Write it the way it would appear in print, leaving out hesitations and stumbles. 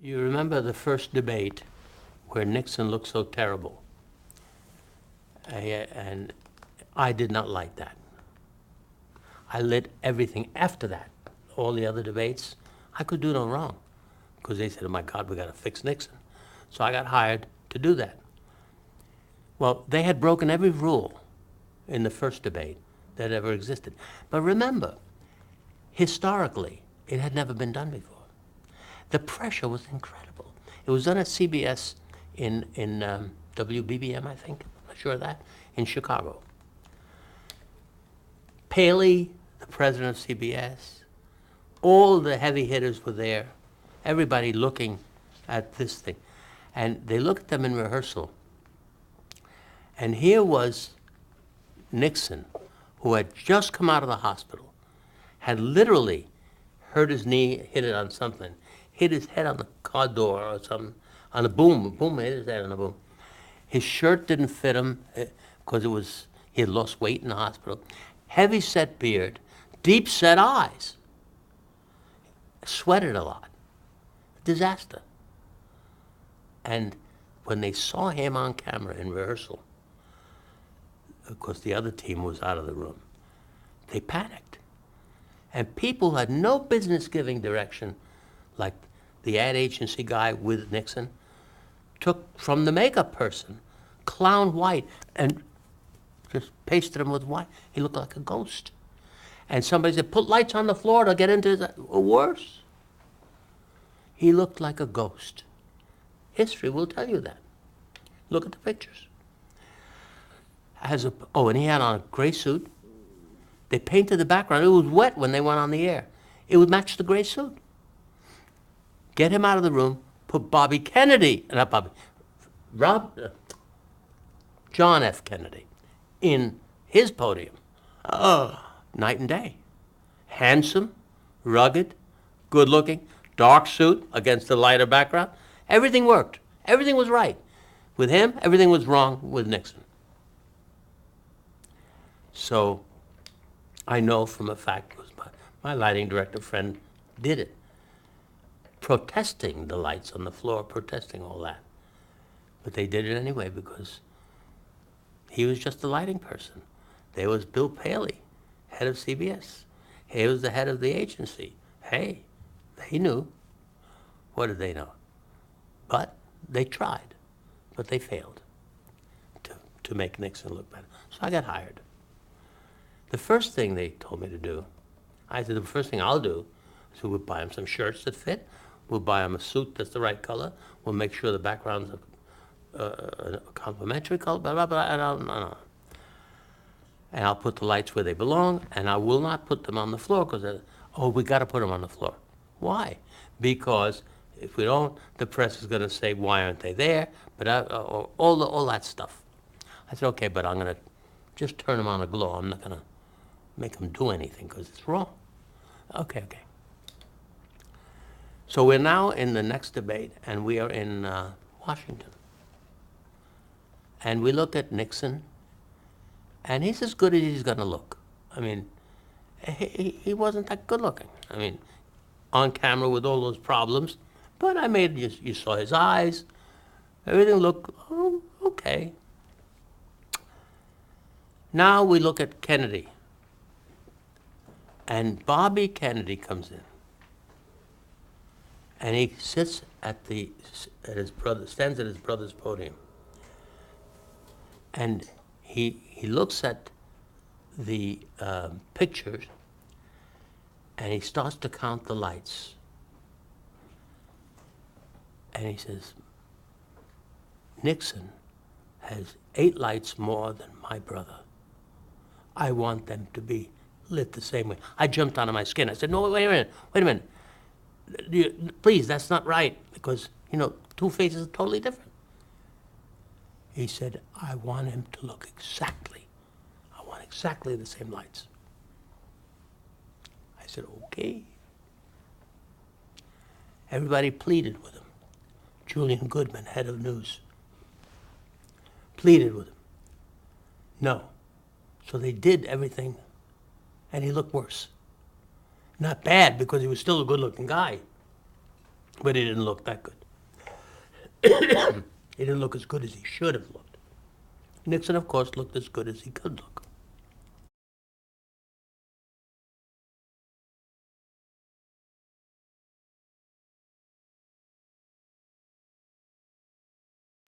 You remember the first debate where Nixon looked so terrible? And I did not like that. I lit everything after that. All the other debates, I could do no wrong because they said, oh my God, we got to fix Nixon. So I got hired to do that. Well, they had broken every rule in the first debate that ever existed. But remember, historically, it had never been done before. The pressure was incredible. It was done at CBS in WBBM, I think, I'm not sure of that, in Chicago. Paley, the president of CBS, all the heavy hitters were there, everybody looking at this thing. And they looked at them in rehearsal. And here was Nixon, who had just come out of the hospital, had literally hurt his knee, hit it on something, hit his head on the car door or something, on a boom. A boom hit his head on a boom. His shirt didn't fit him because he had lost weight in the hospital. Heavy set beard, deep set eyes. Sweated a lot. Disaster. And when they saw him on camera in rehearsal, of course the other team was out of the room, they panicked. And people who had no business giving direction, like the ad agency guy with Nixon, took from the makeup person clown white and just pasted him with white. He looked like a ghost. And somebody said, put lights on the floor to get into his, or worse. He looked like a ghost. History will tell you that. Look at the pictures. And he had on a gray suit. They painted the background. It was wet when they went on the air. It would match the gray suit. Get him out of the room, put John F. Kennedy in his podium. Night and day. Handsome, rugged, good looking, dark suit against the lighter background. Everything worked. Everything was right. With him, everything was wrong with Nixon. So I know from a fact, because my lighting director friend did it, protesting the lights on the floor, protesting all that. But they did it anyway because he was just a lighting person. There was Bill Paley, head of CBS. He was the head of the agency. Hey, they knew. What did they know? But they tried, but they failed to make Nixon look better. So I got hired. The first thing they told me to do, I said, the first thing I'll do is we'll buy him some shirts that fit. We'll buy him a suit that's the right color. We'll make sure the background's a complementary color, blah, blah, blah, and I'll put the lights where they belong, and I will not put them on the floor because, we got to put them on the floor. Why? Because if we don't, the press is going to say, why aren't they there? But all that stuff. I said, okay, but I'm going to just turn them on a glow. I'm not going to make them do anything because it's wrong. Okay. So we're now in the next debate, and we are in Washington. And we look at Nixon, and he's as good as he's going to look. I mean, he wasn't that good looking. I mean, on camera with all those problems, but you saw his eyes. Everything looked okay. Now we look at Kennedy. And Bobby Kennedy comes in. And he sits stands at his brother's podium. And he looks at the pictures, and he starts to count the lights. And he says, Nixon has 8 lights more than my brother. I want them to be lit the same way. I jumped out of my skin. I said, no, wait a minute. Please, that's not right, because, two faces are totally different. He said, I want him to look exactly the same lights. I said, okay. Everybody pleaded with him. Julian Goodman, head of news, pleaded with him. No. So they did everything, and he looked worse. Not bad, because he was still a good-looking guy. But he didn't look that good. He didn't look as good as he should have looked. Nixon, of course, looked as good as he could look.